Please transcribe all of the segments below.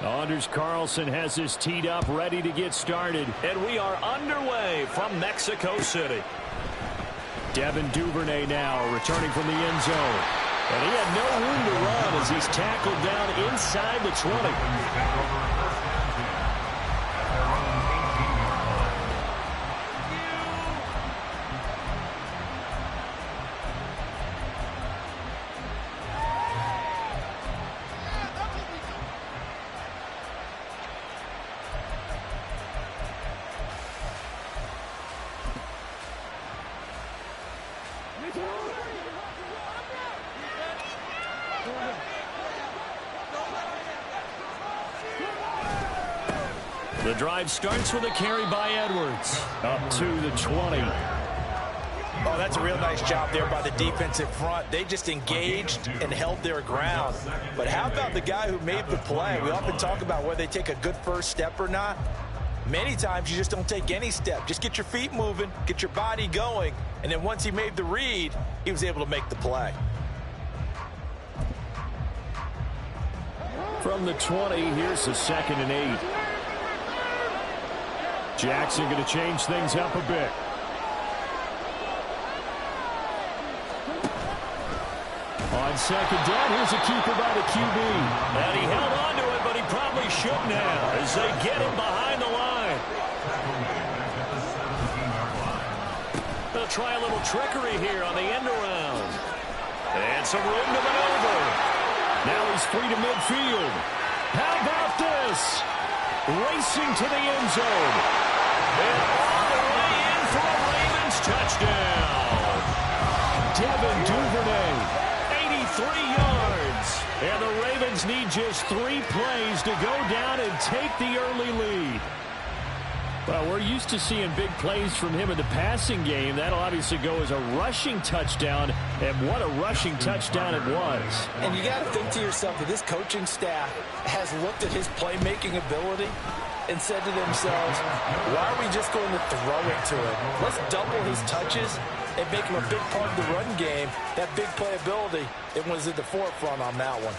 Anders Carlson has this teed up, ready to get started. And we are underway from Mexico City. Devin Duvernay now returning from the end zone. And he had no room to run as he's tackled down inside the 20. The drive starts with a carry by Edwards. Up to the 20. Oh, that's a real nice job there by the defensive front. They just engaged and held their ground. But how about the guy who made the play? We often talk about whether they take a good first step or not. Many times you just don't take any step. Just get your feet moving, get your body going, and then once he made the read, he was able to make the play. From the 20, here's the 2nd and 8. Jackson going to change things up a bit. On 2nd down, here's a keeper by the QB. And he held on to it, but he probably shouldn't have as they get him behind the line. They'll try a little trickery here on the end around. And some room to maneuver. Now he's free to midfield. How about this? Racing to the end zone. And all the way in for a Ravens touchdown. Devin Duvernay, 83 yards. And the Ravens need just 3 plays to go down and take the early lead. Well, we're used to seeing big plays from him in the passing game. That'll obviously go as a rushing touchdown, and what a rushing touchdown it was. And you got to think to yourself that this coaching staff has looked at his playmaking ability and said to themselves, why are we just going to throw it to him? Let's double his touches and make him a big part of the run game. That big playability, it was at the forefront on that one.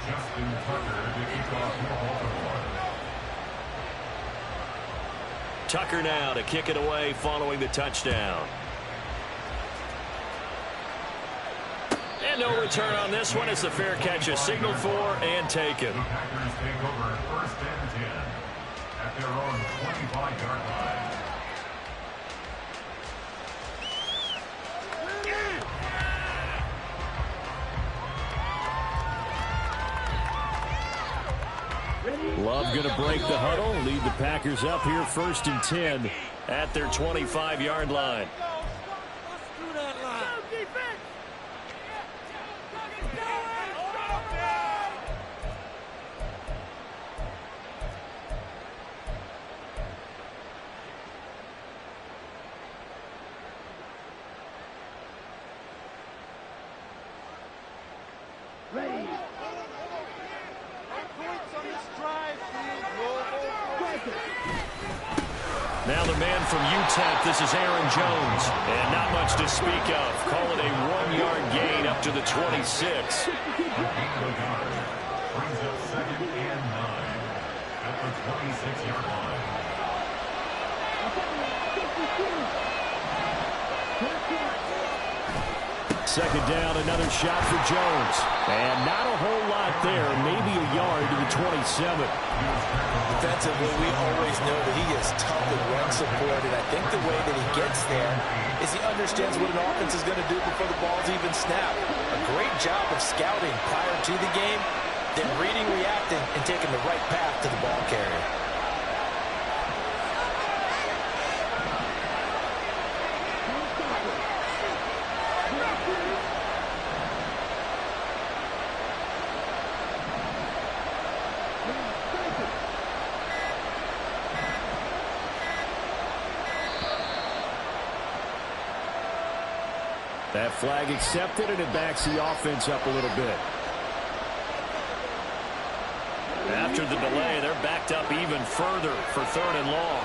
Justin Tucker to kick off Baltimore. Tucker now to kick it away following the touchdown. And no return on this one as the fair catch is signaled for and taken. The Packers take over 1st and 10 at their own 25-yard line. Love going to break the huddle, lead the Packers up here 1st and 10 at their 25-yard line. Now the man from UTEP, this is Aaron Jones. And not much to speak of. Call it a 1-yard gain up to the 26. Brings up 2nd and 9 at the 26-yard line. Second down, another shot for Jones. And not a whole lot there, maybe a yard to the 27. Defensively, we always know that he is tough in run support, and I think the way that he gets there is he understands what an offense is going to do before the ball's even snapped. A great job of scouting prior to the game, then reading, reacting, and taking the right path to the ball carrier. That flag accepted, and it backs the offense up a little bit. After the delay, they're backed up even further for 3rd and long.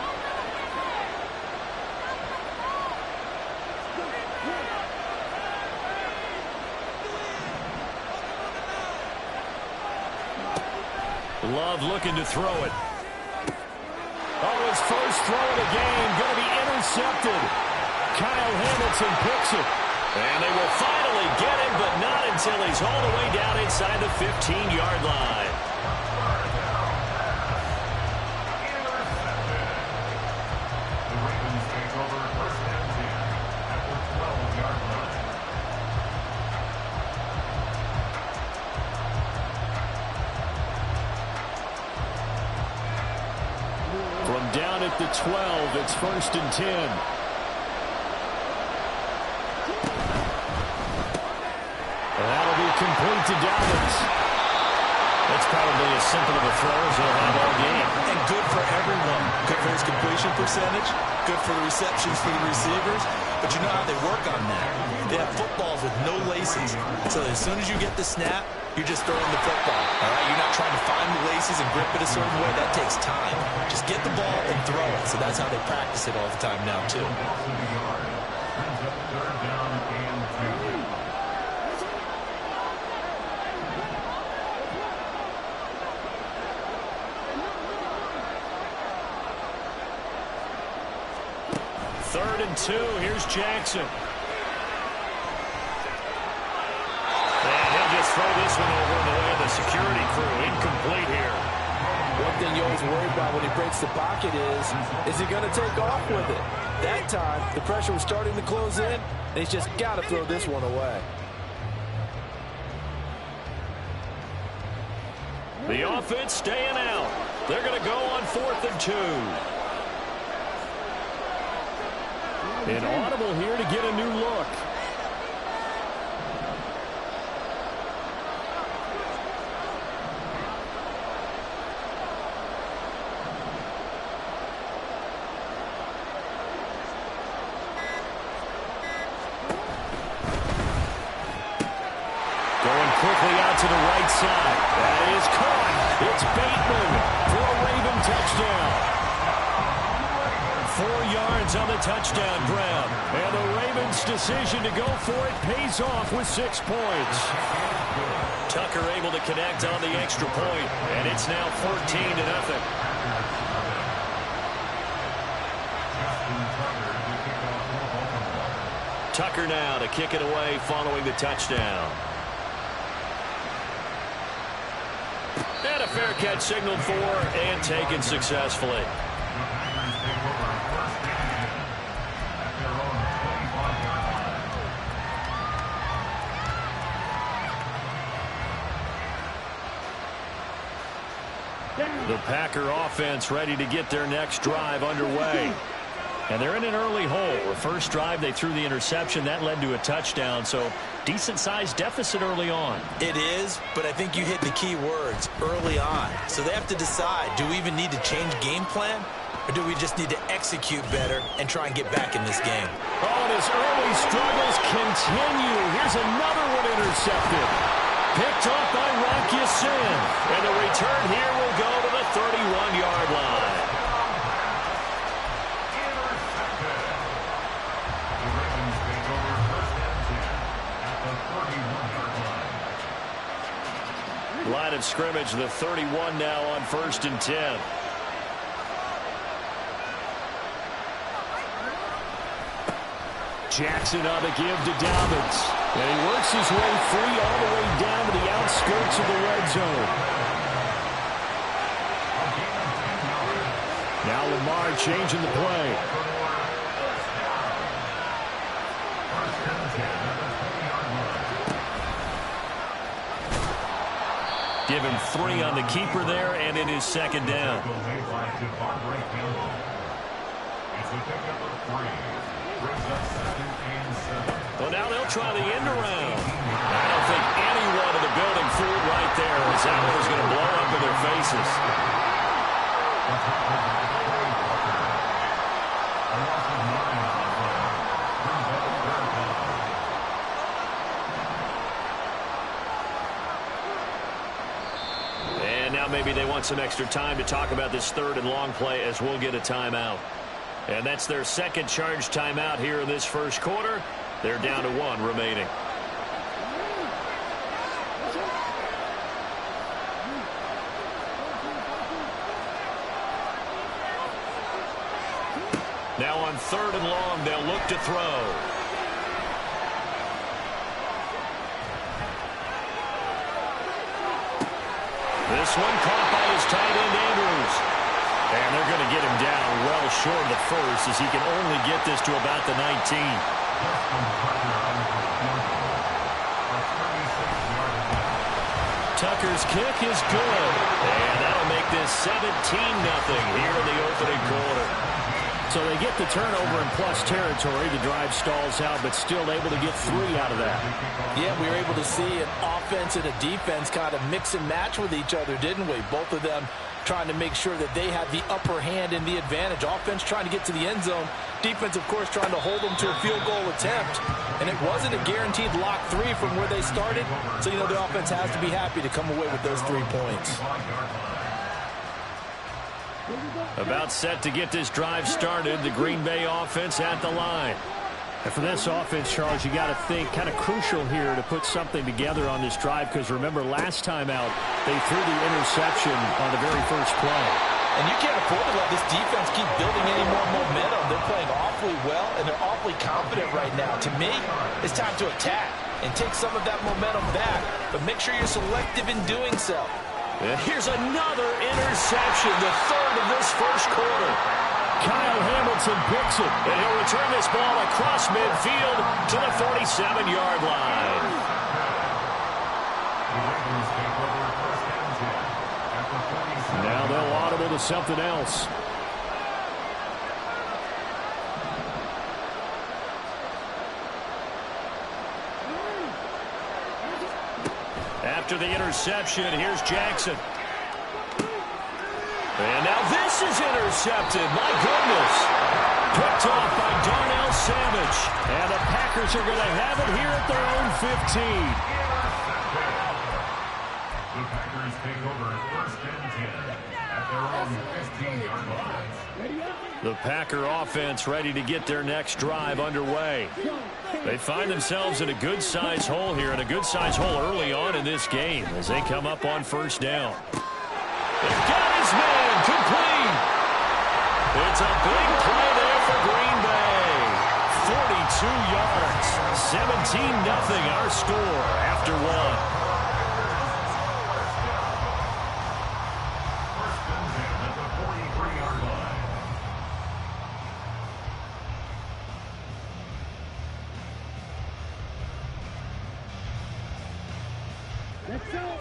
Love looking to throw it. Oh, his first throw of the game going to be intercepted. Kyle Hamilton picks it. And they will finally get him, but not until he's all the way down inside the 15-yard line. The Ravens take over first and 10 at the 12-yard line. From down at the 12, it's first and 10. That'll be complete to Dobbins. That's probably as simple of a throw as he'll have all game. And good for everyone. Good for his completion percentage. Good for the receptions for the receivers. But you know how they work on that. They have footballs with no laces. So as soon as you get the snap, you're just throwing the football. All right? You're not trying to find the laces and grip it a certain way. That takes time. Just get the ball and throw it. So that's how they practice it all the time now, too. Brings up third down and 2. Third and 2. Here's Jackson. And he'll just throw this one over in the way of the security crew. Incomplete here. One thing you always worry about when he breaks the pocket is he going to take off with it? That time, the pressure was starting to close in, and he's just got to throw this one away. The offense staying out. They're going to go on 4th and 2. An audible here to get a new look. Going quickly out to the right side. That is caught. It's Bateman for a Raven touchdown. 4 yards on the touchdown grab. And the Ravens' decision to go for it pays off with 6 points. Tucker able to connect on the extra point, and it's now 14-0. Tucker now to kick it away following the touchdown. And a fair catch signaled for and taken successfully. The Packer offense ready to get their next drive underway. And they're in an early hole. The first drive, they threw the interception. That led to a touchdown, so decent-sized deficit early on. It is, but I think you hit the key words, early on. So they have to decide, do we even need to change game plan, or do we just need to execute better and try and get back in this game? Oh, and his early struggles continue. Here's another one intercepted. Picked off by Rock Ya-Sin. And the return here will go to the 31-yard line. Line of scrimmage, the 31 now on 1st and 10. Jackson on the give to Dobbins. And he works his way free all the way down to the outskirts of the red zone. Now Lamar changing the play. Give him 3 on the keeper there, and it is 2nd down. Well, now they'll try the end around. I don't think anyone in the building fooled right there, as that one was going to blow up in their faces. And now maybe they want some extra time to talk about this 3rd and long play, as we'll get a timeout. And that's their second charge timeout here in this first quarter. They're down to 1 remaining. Now on 3rd and long, they'll look to throw. This one caught by his tight end, Andrews. And they're going to get him down well short of the first, as he can only get this to about the 19. Tucker's kick is good. And that'll make this 17-0 here in the opening quarter. So they get the turnover in plus territory. The drive stalls out, but still able to get 3 out of that. Yeah, we were able to see an offense and a defense kind of mix and match with each other, didn't we? Both of them trying to make sure that they had the upper hand and the advantage. Offense trying to get to the end zone. Defense, of course, trying to hold them to a field goal attempt. And it wasn't a guaranteed lock 3 from where they started. So, you know, the offense has to be happy to come away with those 3 points. About set to get this drive started. The Green Bay offense at the line. And for this offense, Charles, you got to think kind of crucial here to put something together on this drive, because remember, last time out, they threw the interception on the very first play. And you can't afford to let this defense keep building any more momentum. They're playing awfully well, and they're awfully confident right now. To me, it's time to attack and take some of that momentum back, but make sure you're selective in doing so. Here's another interception, the 3rd of this first quarter. Kyle Hamilton picks it. And he'll return this ball across midfield to the 47-yard line. Now they'll audible to something else. After the interception, here's Jackson. And now this is intercepted. My goodness. Picked off by Darnell Savage. And the Packers are going to have it here at their own 15. The Packers take over 1st and 10 at their own 15-yard line. The Packer offense ready to get their next drive underway. They find themselves in a good-sized hole here, and a good-sized hole early on in this game as they come up on 1st down. They've got his man complete. It's a big play there for Green Bay. 42 yards. 17-0 our score after 1.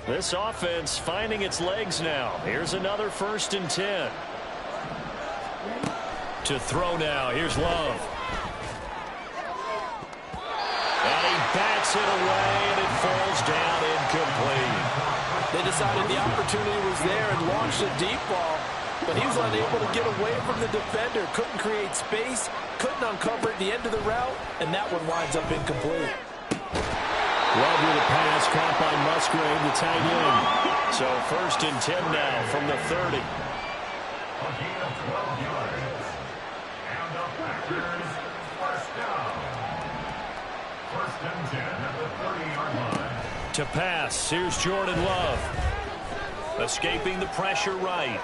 This offense finding its legs now. Here's another 1st and 10. To throw now. Here's Love. And he bats it away, and it falls down incomplete. They decided the opportunity was there and launched a deep ball, but he was unable to get away from the defender. Couldn't create space, couldn't uncover at the end of the route, and that one winds up incomplete. Love with a pass caught by Musgrave, the tight end. So 1st and 10 now from the 30. A gain of 12 yards. And the Packers 1st down. 1st and 10 at the 30-yard line. To pass, here's Jordan Love. Escaping the pressure right.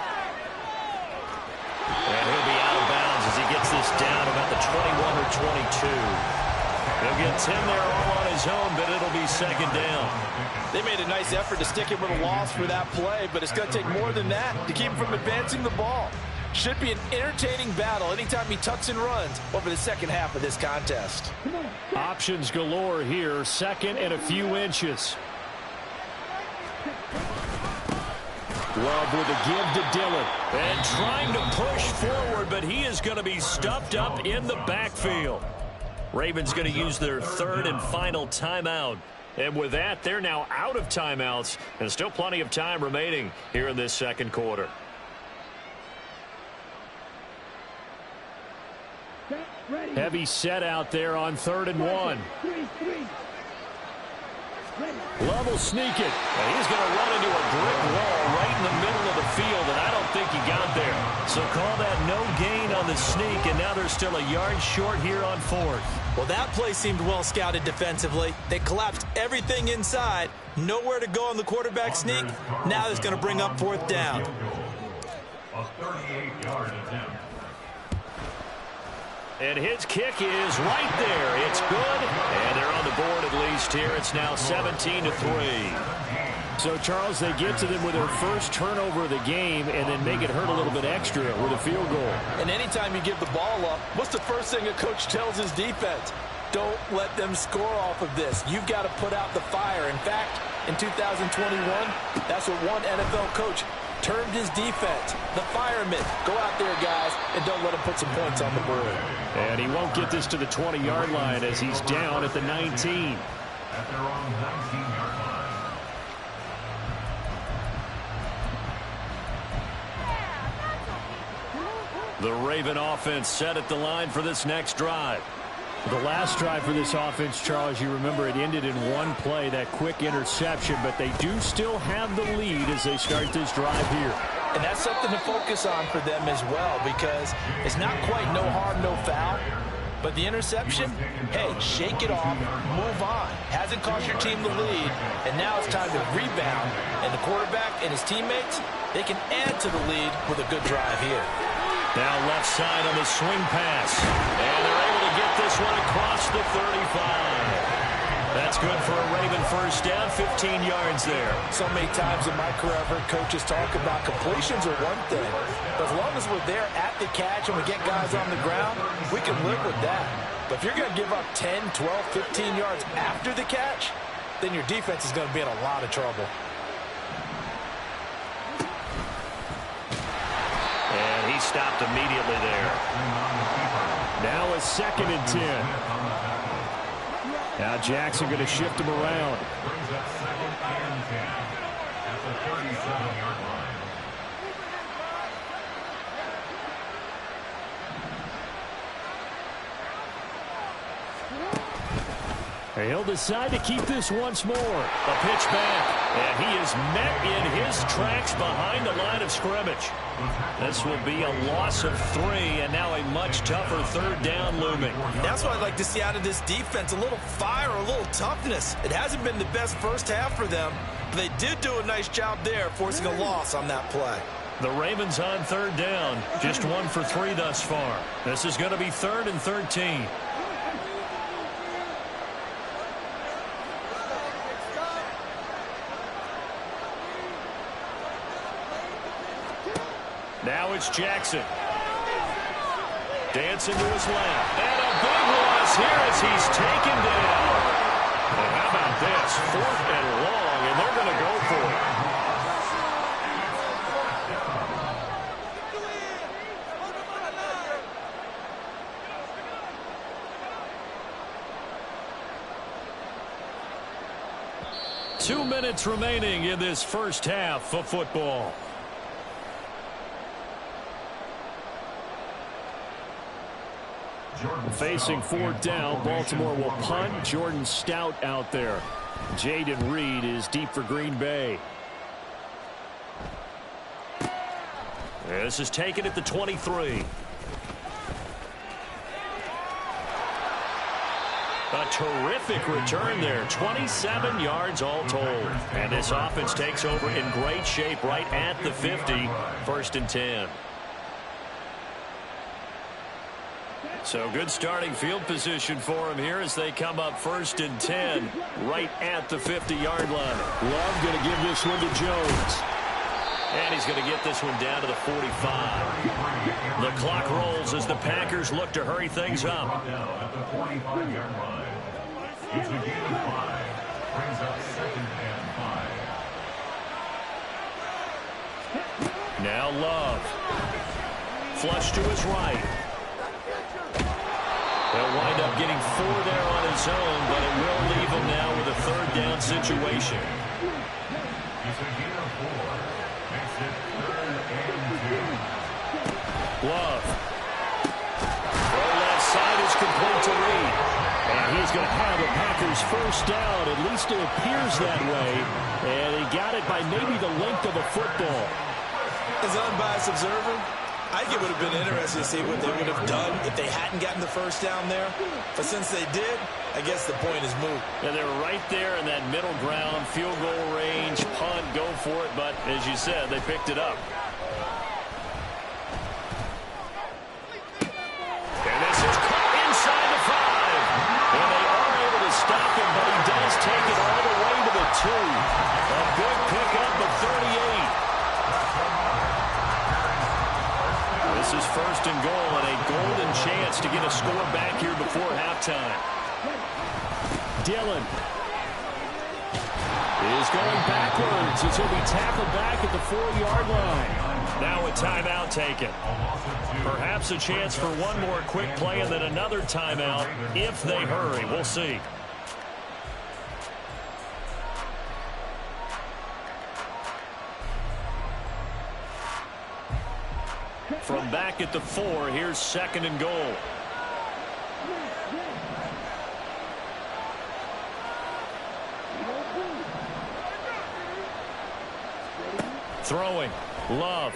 And he'll be out of bounds as he gets this down about the 21 or 22. He'll get 10 there all on his own, but it'll be 2nd down. They made a nice effort to stick him with a loss for that play, but it's going to take more than that to keep him from advancing the ball. Should be an entertaining battle anytime he tucks and runs over the second half of this contest. Options galore here. 2nd and a few inches. Love with a give to Dillon. And trying to push forward, but he is going to be stuffed up in the backfield. Ravens going to use their 3rd and final timeout. And with that, they're now out of timeouts. And still plenty of time remaining here in this 2nd quarter. Heavy set out there on 3rd and 1. Love will sneak it. And he's going to run into a brick wall right in the middle of the field, and I don't think he got there. So call that no gain on the sneak, and now they're still a yard short here on 4th. Well, that play seemed well scouted defensively. They collapsed everything inside. Nowhere to go on the quarterback sneak. Now it's going to bring up 4th down. A 38-yard attempt. And his kick is right there. It's good. And they're on the board at least here. It's now 17-3. So, Charles, they get to them with their first turnover of the game and then make it hurt a little bit extra with a field goal. And anytime you give the ball up, what's the first thing a coach tells his defense? Don't let them score off of this. You've got to put out the fire. In fact, in 2021, that's what one NFL coach termed his defense, the firemen. Go out there, guys, and don't let them put some points on the board. And he won't get this to the 20-yard line as he's down at the 19. At their own 19-yard line. The Raven offense set at the line for this next drive. The last drive for this offense, Charles, you remember it ended in one play, that quick interception, but they do still have the lead as they start this drive here. And that's something to focus on for them as well, because it's not quite no harm, no foul. But the interception, hey, shake it off, move on. Hasn't cost your team the lead, and now it's time to rebound. And the quarterback and his teammates, they can add to the lead with a good drive here. Now left side on the swing pass. And they're able to get this one across the 35. That's good for a Raven first down, 15 yards there. So many times in my career, I've heard coaches talk about completions are one thing. But as long as we're there at the catch and we get guys on the ground, we can live with that. But if you're going to give up 10, 12, 15 yards after the catch, then your defense is going to be in a lot of trouble. And he stopped immediately there. Now a 2nd and 10. Now Jackson going to shift him around. Brings up 2nd and 10 at the 37-yard line. He'll decide to keep this once more. A pitch back, and he is met in his tracks behind the line of scrimmage. This will be a loss of 3, and now a much tougher 3rd down looming. That's what I'd like to see out of this defense, a little fire, a little toughness. It hasn't been the best first half for them, but they did do a nice job there, forcing a loss on that play. The Ravens on 3rd down, just 1 for 3 thus far. This is going to be 3rd and 13. Now it's Jackson. Dancing to his left. And a big loss here as he's taken down. And how about this? 4th and long, and they're going to go for it. 2 minutes remaining in this first half of football. Facing 4th down, Baltimore will punt. Jordan Stout out there. Jaden Reed is deep for Green Bay. This is taken at the 23. A terrific return there. 27 yards all told. And this offense takes over in great shape right at the 50. 1st and 10. So good starting field position for him here as they come up 1st and 10 right at the 50-yard line. Love going to give this one to Jones. And he's going to get this one down to the 45. The clock rolls as the Packers look to hurry things up. At the 45-yard line. It's a gain of 5. Brings up 2nd and 5. Now Love. Flush to his right. He'll wind up getting 4 there on his own, but it will leave him now with a 3rd down situation. It's a gain of 4. Makes it 3rd and 2. Love. Throw left side is complete to Reed. And he's going to have the Packers first down. At least it appears that way. And he got it by maybe the length of a football. As an unbiased observer, I think it would have been interesting to see what they would have done if they hadn't gotten the first down there. But since they did, I guess the point is moot. And they're right there in that middle ground, field goal range, punt, go for it. But as you said, they picked it up. And this is halftime. Dillon is going backwards as he'll be tackled back at the 4-yard line. Now a timeout taken. Perhaps a chance for one more quick play and then another timeout if they hurry. We'll see. From back at the 4, here's 2nd and goal. Throwing. Love.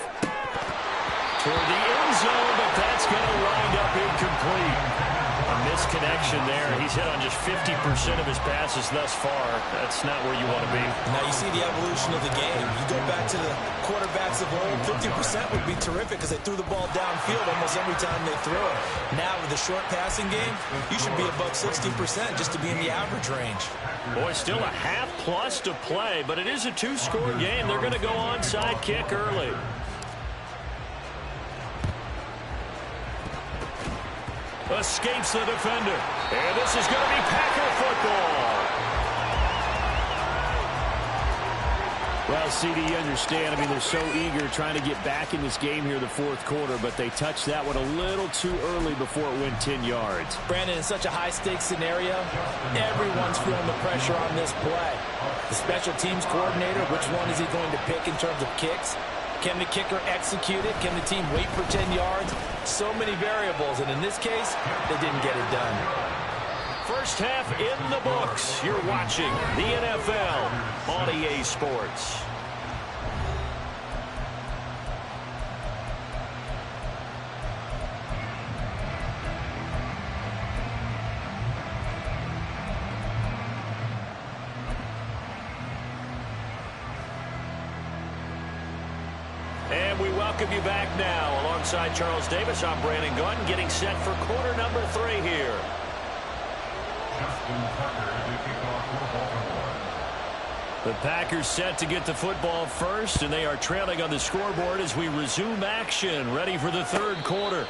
Toward the end zone, but that's going to wind up incomplete. A misconnection there. He's hit on just 50% of his passes thus far. That's not where you want to be. Now you see the evolution of the game. You go back to the quarterbacks of old, 50% would be terrific because they threw the ball downfield almost every time they threw it. Now with the short passing game, you should be above 60% just to be in the average range. Boy, still a half plus to play, but it is a 2-score game. They're going to go onside kick early. Escapes the defender. And this is going to be Packer football. Well, CD, you understand. I mean, they're so eager trying to get back in this game here the 4th quarter, but they touched that one a little too early before it went 10 yards. Brandon, in such a high-stakes scenario, everyone's feeling the pressure on this play. The special teams coordinator, which one is he going to pick in terms of kicks? Can the kicker execute it? Can the team wait for 10 yards? So many variables, and in this case, they didn't get it done. First half in the books. You're watching the NFL on EA Sports. And we welcome you back now. Alongside Charles Davis, I'm Brandon Gunn, getting set for quarter number 3 here. The Packers set to get the football first, and they are trailing on the scoreboard as we resume action, ready for the 3rd quarter.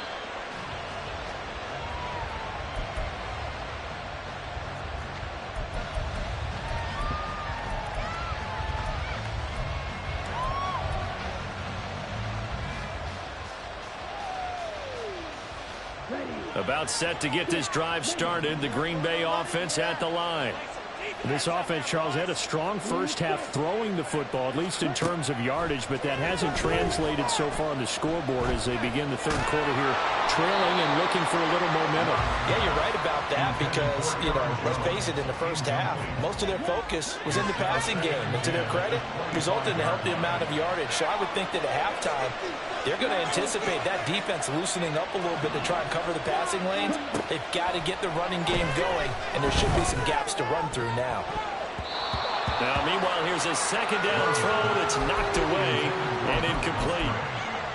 About set to get this drive started. The Green Bay offense at the line. This offense, Charles, had a strong first half throwing the football, at least in terms of yardage, but that hasn't translated so far on the scoreboard as they begin the 3rd quarter here, trailing and looking for a little momentum. Yeah, you're right about that because, let's face it, in the first half, most of their focus was in the passing game. And to their credit, resulted in a healthy amount of yardage. So I would think that at halftime, they're going to anticipate that defense loosening up a little bit to try and cover the passing lanes. They've got to get the running game going, and there should be some gaps to run through now. Now, meanwhile, here's a 2nd down throw that's knocked away and incomplete.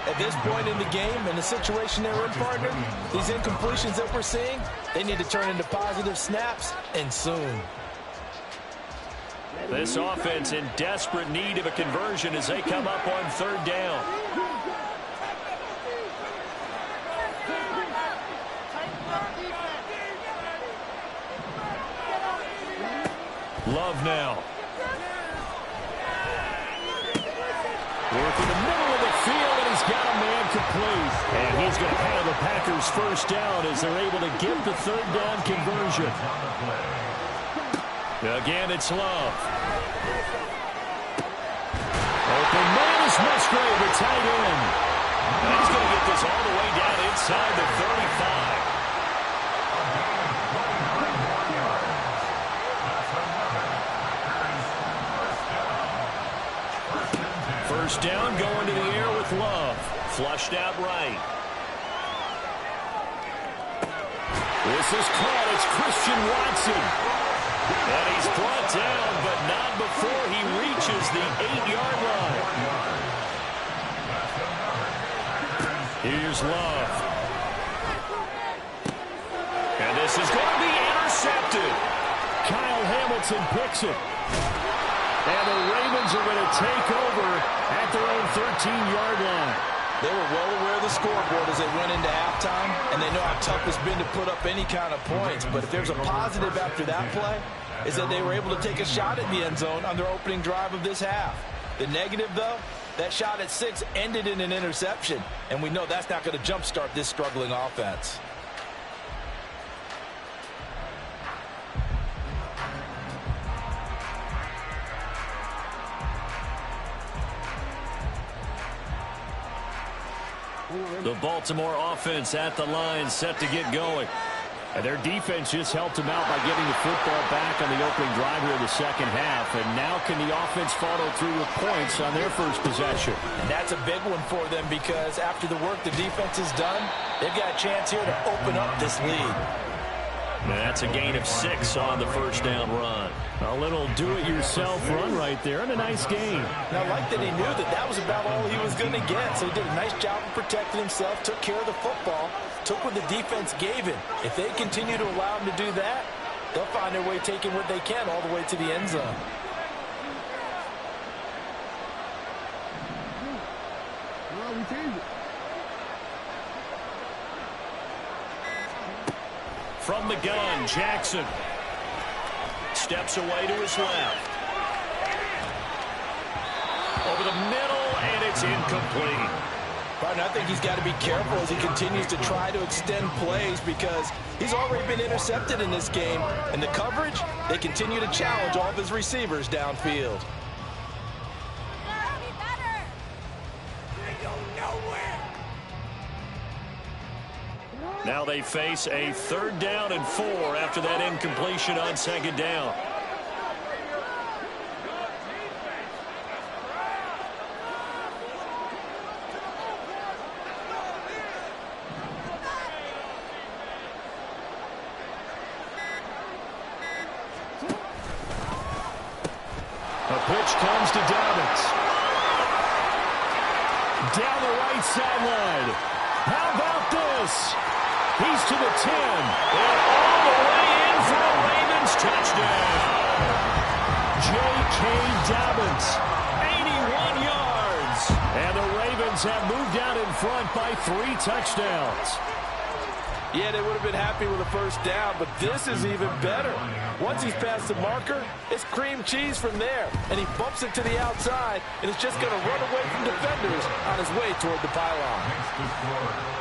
At this point in the game, in the situation they're in, partner, these incompletions that we're seeing, they need to turn into positive snaps, and soon. This offense in desperate need of a conversion as they come up on 3rd down. Love now. Working the middle of the field, and he's got a man complete. And he's going to have the Packers first down as they're able to get the 3rd down conversion. Again, it's Love. Open man is Musgrave, the tight end. And he's going to get this all the way down inside the 35. First down, going to the air with Love. Flushed out right. This is caught. It's Christian Watson. And he's brought down, but not before he reaches the 8-yard line. Here's Love. And this is going to be intercepted. Kyle Hamilton picks it. And the Ravens are going to take over at their own 13-yard line. They were well aware of the scoreboard as they went into halftime, and they know how tough it's been to put up any kind of points. But if there's a positive after that play, is that they were able to take a shot at the end zone on their opening drive of this half. The negative, though, that shot at 6 ended in an interception, and we know that's not going to jumpstart this struggling offense. The Baltimore offense at the line, set to get going. And their defense just helped them out by getting the football back on the opening drive here in the second half. And now can the offense follow through with points on their first possession? And that's a big one for them because after the work the defense has done, they've got a chance here to open up this lead. And that's a gain of 6 on the first down run. A little do-it-yourself run right there and a nice gain. And I like that he knew that that was about all he was going to get. So he did a nice job of protecting himself, took care of the football, took what the defense gave him. If they continue to allow him to do that, they'll find their way taking what they can all the way to the end zone. From the gun, Jackson steps away to his left. Over the middle, and it's incomplete. But I think he's got to be careful as he continues to try to extend plays because he's already been intercepted in this game. And the coverage, they continue to challenge all of his receivers downfield. Now they face a 3rd down and 4 after that incompletion on 2nd down. A pitch comes to Dobbins. Down the right sideline. How about this? He's to the 10. And all the way in for a Ravens touchdown. J.K. Dobbins, 81 yards. And the Ravens have moved out in front by 3 touchdowns. Yeah, they would have been happy with a first down, but this is even better. Once he's past the marker, it's cream cheese from there. And he bumps it to the outside, and it's just going to run away from defenders on his way toward the pylon.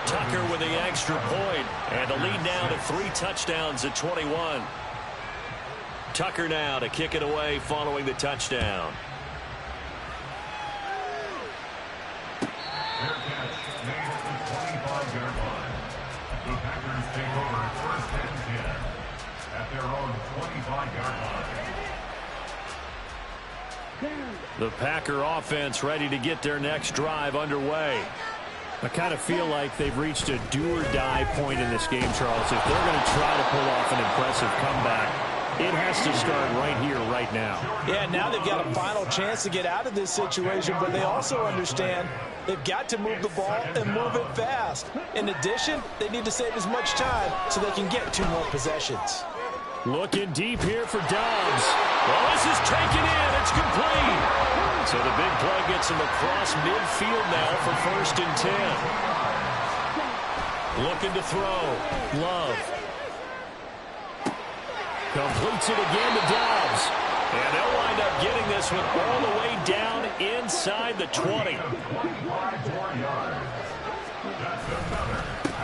Tucker with the extra point, and the lead now to 3 touchdowns at 21. Tucker now to kick it away following the touchdown. Their catch made at the 25-yard line. The Packers take over 1st and 10 at their own 25-yard line. The Packer offense ready to get their next drive underway. I kind of feel like they've reached a do-or-die point in this game, Charles. If they're going to try to pull off an impressive comeback, it has to start right here, right now. Yeah, now they've got a final chance to get out of this situation, but they also understand they've got to move the ball and move it fast. In addition, they need to save as much time so they can get 2 more possessions. Looking deep here for Dobbs. Well, this is taken in. It's complete. So the big play gets him across midfield now for 1st and 10. Looking to throw. Love. Completes it again to Dobbs. And they'll wind up getting this one all the way down inside the 20.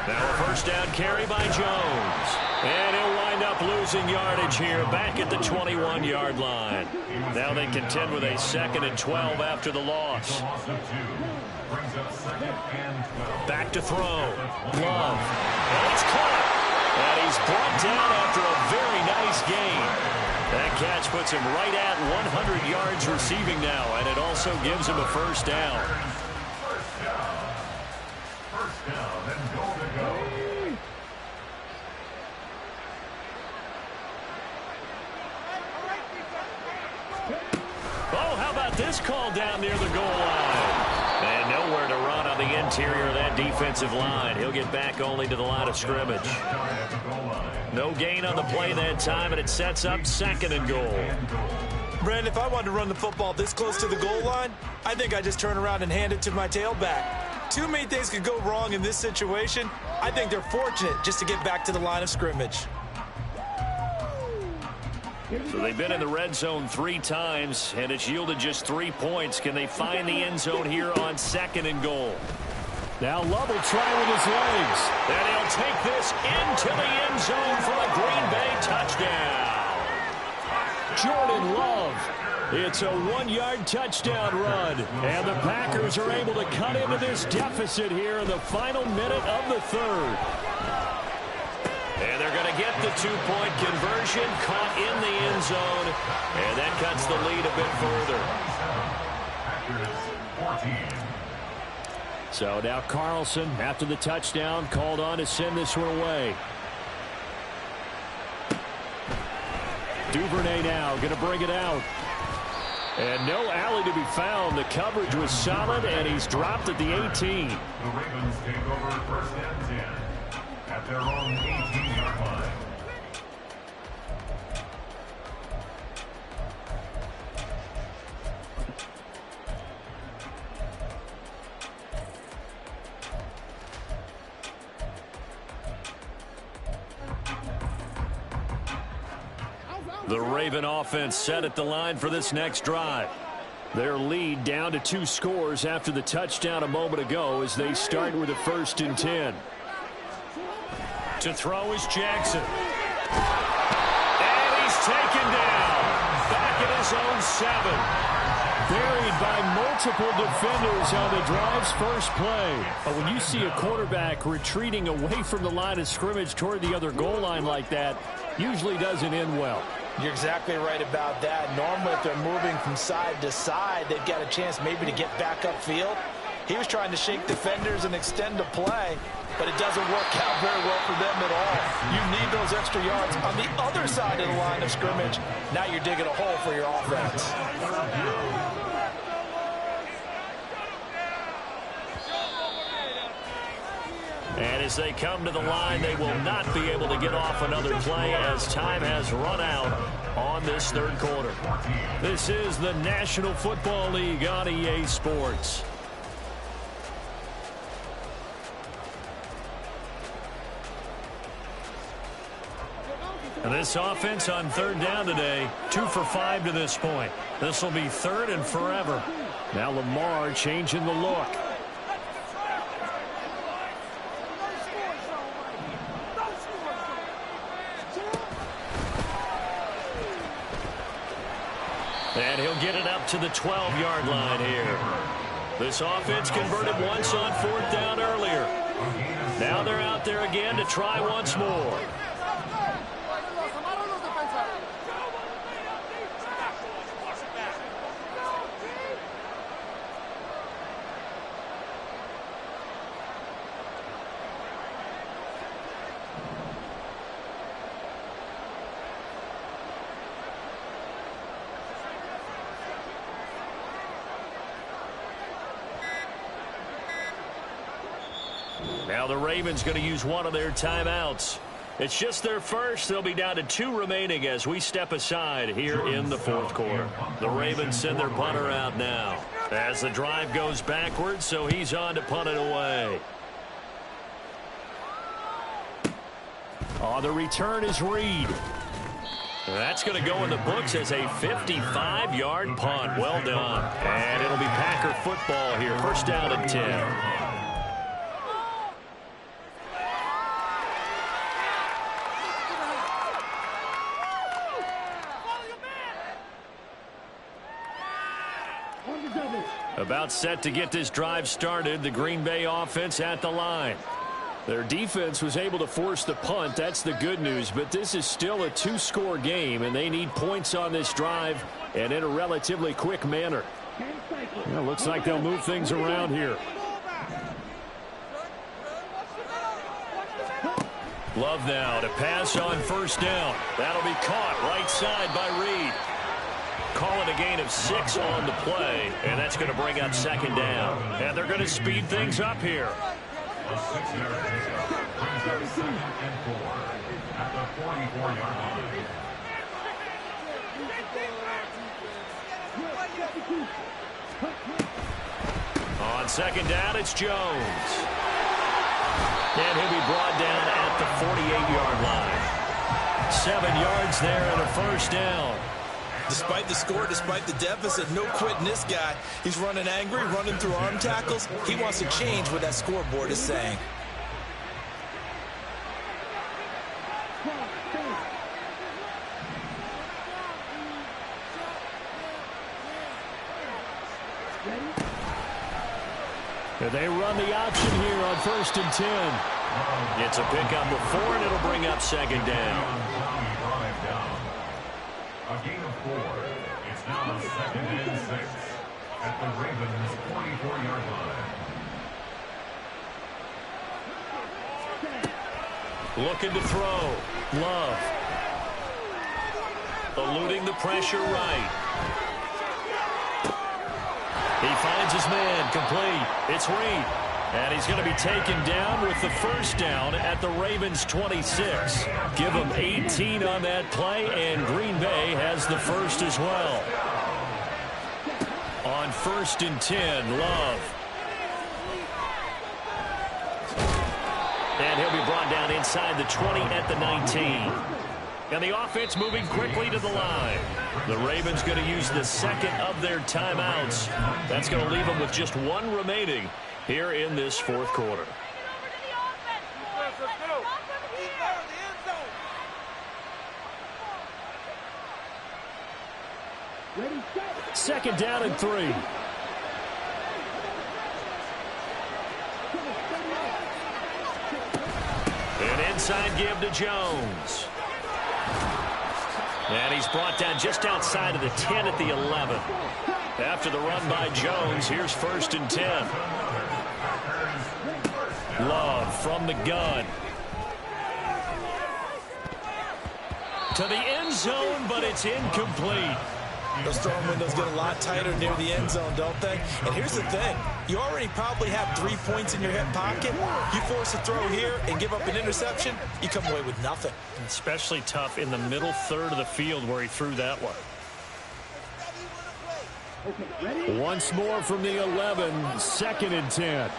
Now a 1st down carry by Jones. And he'll wind up losing yardage here back at the 21-yard line. Now they contend with a 2nd and 12 after the loss. Back to throw. Love. And it's caught. And he's brought down after a very nice gain. That catch puts him right at 100 yards receiving now, and it also gives him a 1st down. First down and goal to go. Oh, how about this call down near the goal line? And nowhere to run on the interior of that defensive line. He'll get back only to the line of scrimmage. No gain on the play that time, and it sets up 2nd and goal. Brandon, if I wanted to run the football this close to the goal line, I think I just turn around and hand it to my tailback. Too many things could go wrong in this situation. I think they're fortunate just to get back to the line of scrimmage. So they've been in the red zone 3 times, and it's yielded just 3 points. Can they find the end zone here on 2nd and goal? Now Love will try with his legs. And he'll take this into the end zone for a Green Bay touchdown. Jordan Love. It's a 1-yard touchdown run. And the Packers are able to cut into this deficit here in the final minute of the 3rd. And they're going to get the 2-point conversion, caught in the end zone. And that cuts the lead a bit further. So now Carlson, after the touchdown, called on to send this one away. Duvernay now going to bring it out. And no alley to be found. The coverage was solid, and he's dropped at the 18. The Ravens take over 1st and 10 at their own 18-yard line. The Raven offense set at the line for this next drive. Their lead down to 2 scores after the touchdown a moment ago as they start with a 1st and 10. To throw is Jackson. And he's taken down. Back at his own 7. Buried by multiple defenders on the drive's first play. But when you see a quarterback retreating away from the line of scrimmage toward the other goal line like that, usually doesn't end well. You're exactly right about that. Normally, if they're moving from side to side, they've got a chance maybe to get back upfield. He was trying to shake defenders and extend the play, but it doesn't work out very well for them at all. You need those extra yards on the other side of the line of scrimmage. Now you're digging a hole for your offense. And as they come to the line, they will not be able to get off another play as time has run out on this 3rd quarter. This is the National Football League on EA Sports. And this offense on 3rd down today, 2 for 5 to this point. This will be 3rd and forever. Now Lamar changing the look. And he'll get it up to the 12-yard line here. This offense converted once on 4th down earlier. Now they're out there again to try once more. Now the Ravens going to use one of their timeouts. It's just their first. They'll be down to 2 remaining as we step aside here in the 4th quarter. The Ravens send their punter out now as the drive goes backwards, so he's on to punt it away. On the return is Reed. That's going to go in the books as a 55-yard punt. Well done. And it'll be Packer football here. 1st down and 10. About set to get this drive started. The Green Bay offense at the line. Their defense was able to force the punt. That's the good news. But this is still a 2-score game, and they need points on this drive and in a relatively quick manner. Well, looks like they'll move things around here. Love now to pass on 1st down. That'll be caught right side by Reed. Calling a gain of 6 on the play, and that's going to bring up 2nd down. And they're going to speed things up here. A 6-yard pickup brings up 2nd and 4 at the 44-yard line. second down, it's Jones. And he'll be brought down at the 48-yard line. 7 yards there and a first down. Despite the score, despite the deficit, no quitting this guy. He's running angry, running through arm tackles. He wants to change what that scoreboard is saying. And they run the option here on 1st and 10. It's a pickup of 4, and it'll bring up second down. A gain of 4. It's now 2nd and 6 at the Ravens' 44-yard line. Looking to throw. Love. Eluding the pressure right. He finds his man, complete. It's Reed. And he's going to be taken down with the first down at the Ravens' 26. Give him 18 on that play, and Green Bay has the first as well. On 1st and 10, Love. And he'll be brought down inside the 20 at the 19. And the offense moving quickly to the line. The Ravens going to use the second of their timeouts. That's going to leave them with just 1 remaining here in this 4th quarter. Second down and 3. An inside give to Jones. And he's brought down just outside of the 10 at the 11. After the run by Jones, here's 1st and 10. Love from the gun. To the end zone, but it's incomplete. Those throwing windows get a lot tighter near the end zone, don't they? And here's the thing. You already probably have 3 points in your hip pocket. You force a throw here and give up an interception, you come away with nothing. Especially tough in the middle third of the field where he threw that one. Once more from the 11, 2nd and 10.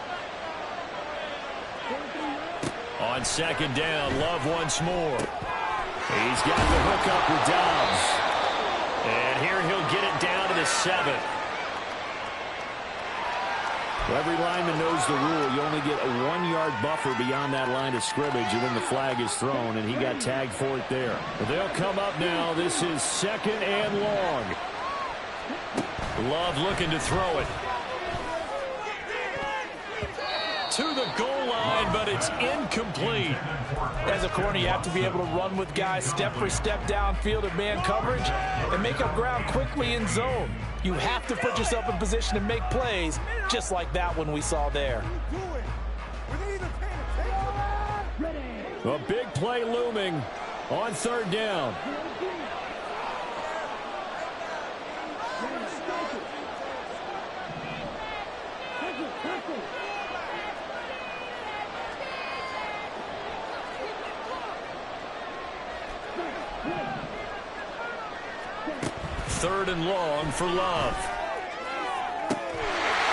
On 2nd down, Love once more. He's got the hook up with Dobbs. And here he'll get it down to the 7. Well, every lineman knows the rule. You only get a 1-yard buffer beyond that line of scrimmage, and then the flag is thrown, and he got tagged for it there. But they'll come up now. This is 2nd and long. Love looking to throw it. To the goal line, but it's incomplete. As a corner, you have to be able to run with guys step for step downfield in man coverage and make up ground quickly in zone. You have to put yourself in position to make plays just like that one we saw there. A big play looming on 3rd down. Third and long for Love.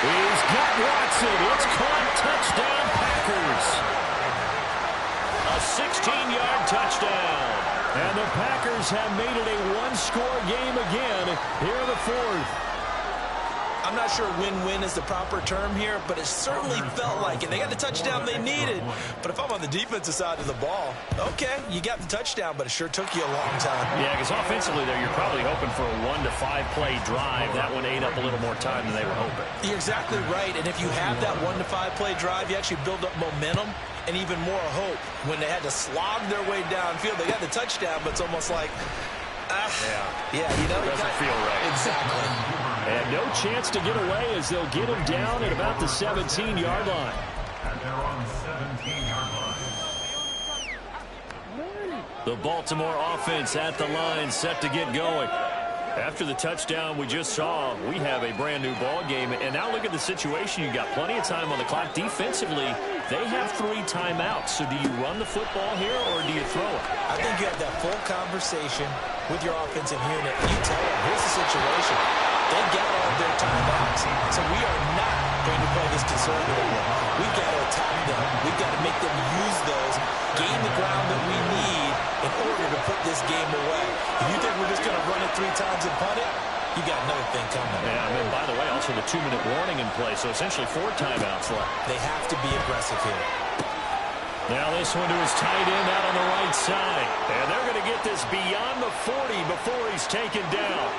He's got Watson. It's caught. Touchdown, Packers. A 16-yard touchdown. And the Packers have made it a 1-score game again here in the 4th. I'm not sure win-win is the proper term here, but it certainly felt like it. They got the touchdown they needed. But if I'm on the defensive side of the ball, okay, you got the touchdown, but it sure took you a long time. Yeah, because offensively there, you're probably hoping for a 1 to 5 play drive. That one ate up a little more time than they were hoping. You're exactly right. And if you have that 1 to 5 play drive, you actually build up momentum and even more hope. When they had to slog their way downfield, they got the touchdown, but it's almost like, yeah, you know, it doesn't feel right. Exactly. And no chance to get away as they'll get him down at about the 17-yard line. And they're on the 17-yard line. The Baltimore offense at the line, set to get going. After the touchdown we just saw, we have a brand new ball game. And now look at the situation. You got plenty of time on the clock. Defensively, they have 3 timeouts. So do you run the football here or do you throw it? I think you have that full conversation with your offensive unit. You tell them, here's the situation. They got all of their timeouts. So we are not going to play this conservatively. We've got to attack them. We've got to make them use those, gain the ground that we need in order to put this game away. If you think we're just going to run it 3 times and punt it, you got another thing coming. Yeah, and then, by the way, also the 2-minute warning in play, so essentially 4 timeouts left. They have to be aggressive here. Now this one to his tight end out on the right side. And they're going to get this beyond the 40 before he's taken down.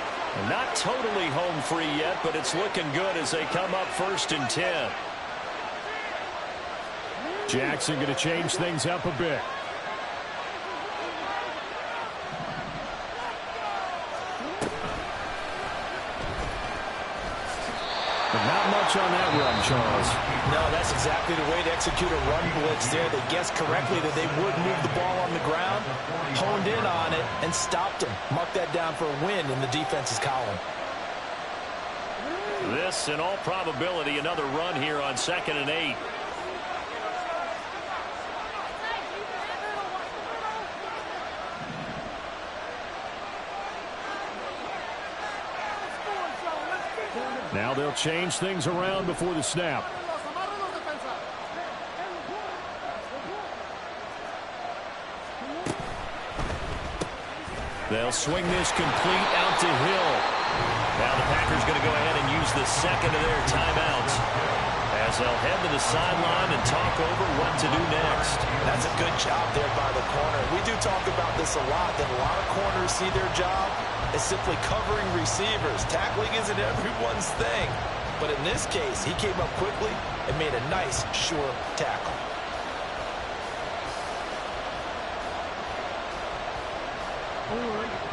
Not totally home free yet, but it's looking good as they come up 1st and 10. Jackson going to change things up a bit. But not much on that run, Charles. No, that's exactly the way to execute a run blitz there. They guessed correctly that they would move the ball on the ground, honed in on it, and stopped them. Mark that down for a win in the defense's column. This, in all probability, another run here on 2nd and 8. Now they'll change things around before the snap. They'll swing this complete out to Hill. Now the Packers going to go ahead and use the 2nd of their timeouts as they'll head to the sideline and talk over what to do next. That's a good job there by the corner. We do talk about this a lot, that a lot of corners see their job as simply covering receivers. Tackling isn't everyone's thing. But in this case, he came up quickly and made a nice, sure tackle.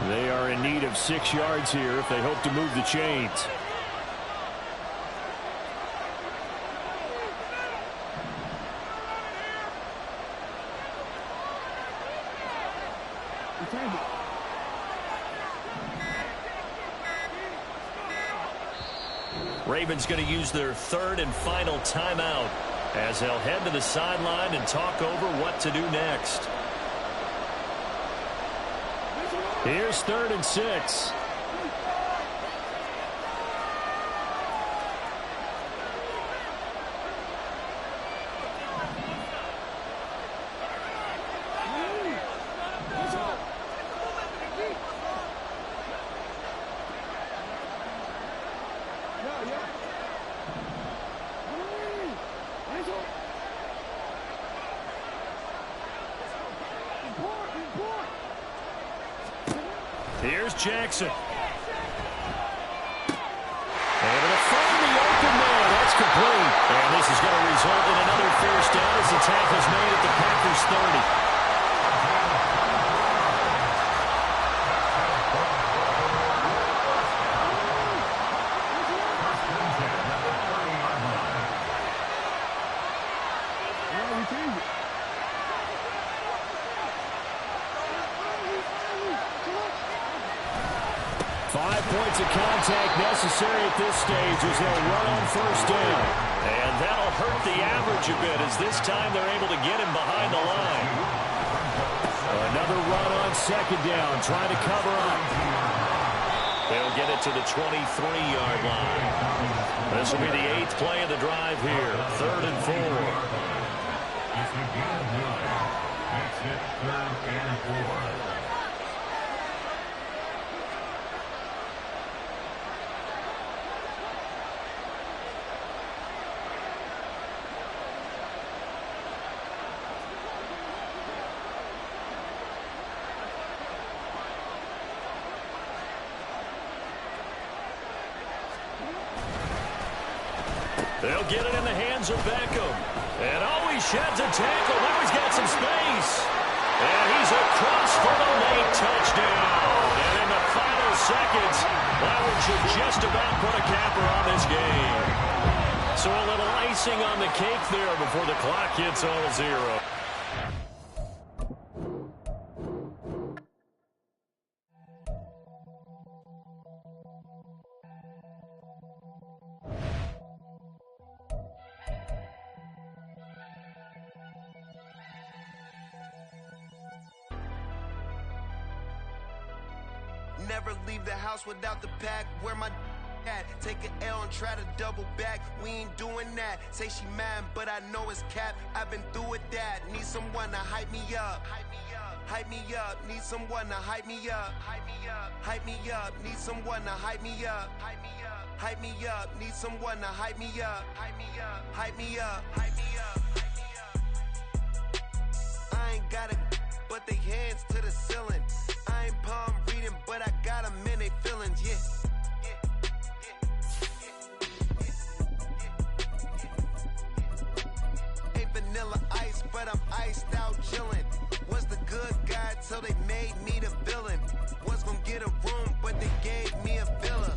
They are in need of 6 yards here if they hope to move the chains. Ravens going to use their 3rd and final timeout as they'll head to the sideline and talk over what to do next. Here's 3rd and 6. Here's Jackson. Able to find the open man. That's complete. And this is going to result in another first down as the tackle's made at the Packers 30. Of contact necessary at this stage as they'll run on 1st down. And that'll hurt the average a bit as this time they're able to get him behind the line. Another run on 2nd down, trying to cover up. They'll get it to the 23-yard line. This will be the 8th play of the drive here. 3rd and 4. Makes it 3rd and 4. They'll get it in the hands of Beckham. And he sheds a tackle. Now he's got some space. And he's across for the late touchdown. And in the final seconds, Howard should just about put a capper on this game. So a little icing on the cake there before the clock hits all 0. Never leave the house without the pack. Where my Take an L and try to double back. We ain't doing that. Say she mad, but I know it's cap. I've been through with that. Need someone to hype me up. Hype me up. Need someone to hype me up. Hype me up. Need someone to hype me up. Hype me up. Need someone to hype me up. Hype me up. Hype me up. Hype me up. I ain't got it, but they hands to the ceiling. I ain't palm reading, but I got them in they feelings. Yeah. Vanilla ice, but I'm iced out chillin'. Was the good guy till they made me the villain. Was gonna get a room, but they gave me a villa.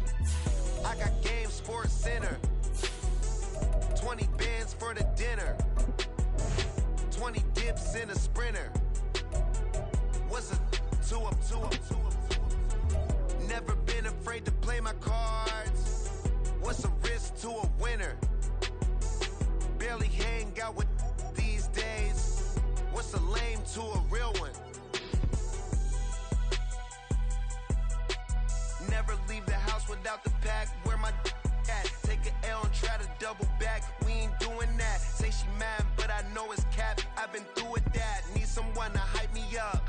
I got Game Sports Center. 20 bands for the dinner. 20 dips in a sprinter. What's a 2 up? Never been afraid to play my cards. What's a risk to a winner? Barely hang out with these days. What's a lame to a real one? Never leave the house without the pack. Where my at? Take an L and try to double back. We ain't doing that. Say she mad, but I know it's cap. I've been through with that. Need someone to hype me up.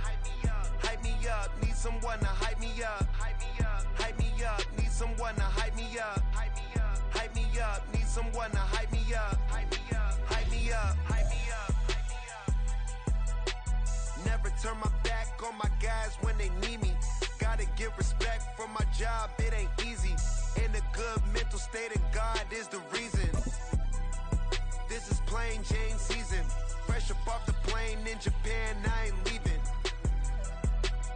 Hype me up. Need someone to hype me up. Hype me up. Need someone to hype me up. Hype me up. Need someone to hype me up. Hype me up. Hype me up. Never turn my back on my guys when they need me. Gotta give respect for my job, it ain't easy. In a good mental state and God is the reason. This is plain Jane season. Fresh up off the plane in Japan, I ain't leaving.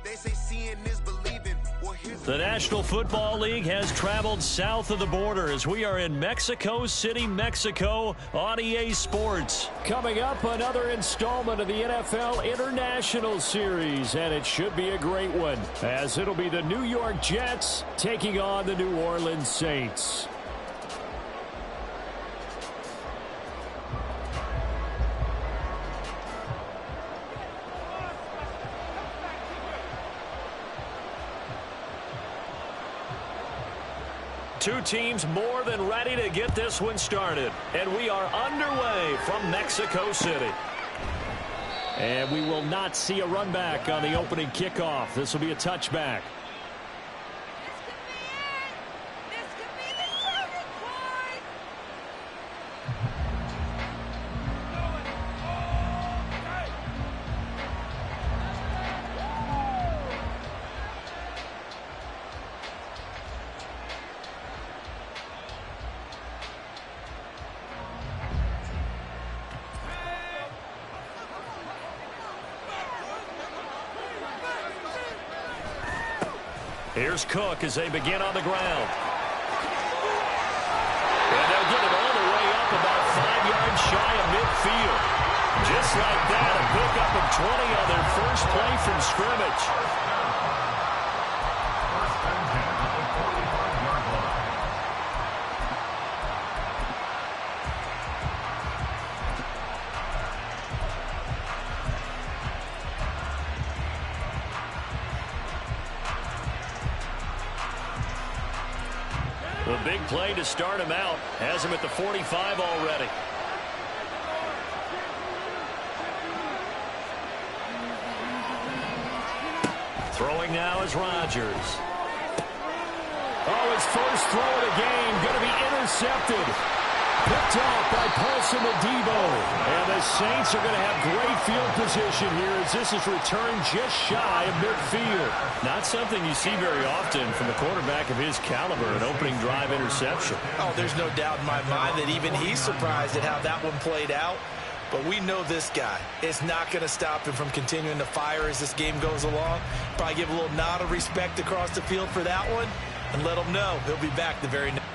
They say seeing is believing. Well, the National Football League has traveled south of the border as we are in Mexico City, Mexico on EA Sports. Coming up, another installment of the NFL International Series, and it should be a great one, as it'll be the New York Jets taking on the New Orleans Saints. Two teams more than ready to get this one started. And we are underway from Mexico City. And we will not see a run back on the opening kickoff. This will be a touchback. This could be the turning point. Here's Cook as they begin on the ground. And they'll get it all the way up about 5 yards shy of midfield. Just like that, a pickup of 20 on their first play from scrimmage. The big play to start him out has him at the 45 already. Throwing now is Rodgers. Oh, his first throw of the game going to be intercepted. Picked off by Paulson Adebo. And the Saints are going to have great field position here as this is returned just shy of midfield. Not something you see very often from a quarterback of his caliber, an opening drive interception. Oh, there's no doubt in my mind that even he's surprised at how that one played out. But we know this guy is not going to stop him from continuing to fire as this game goes along. Probably give a little nod of respect across the field for that one and let him know he'll be back the very next.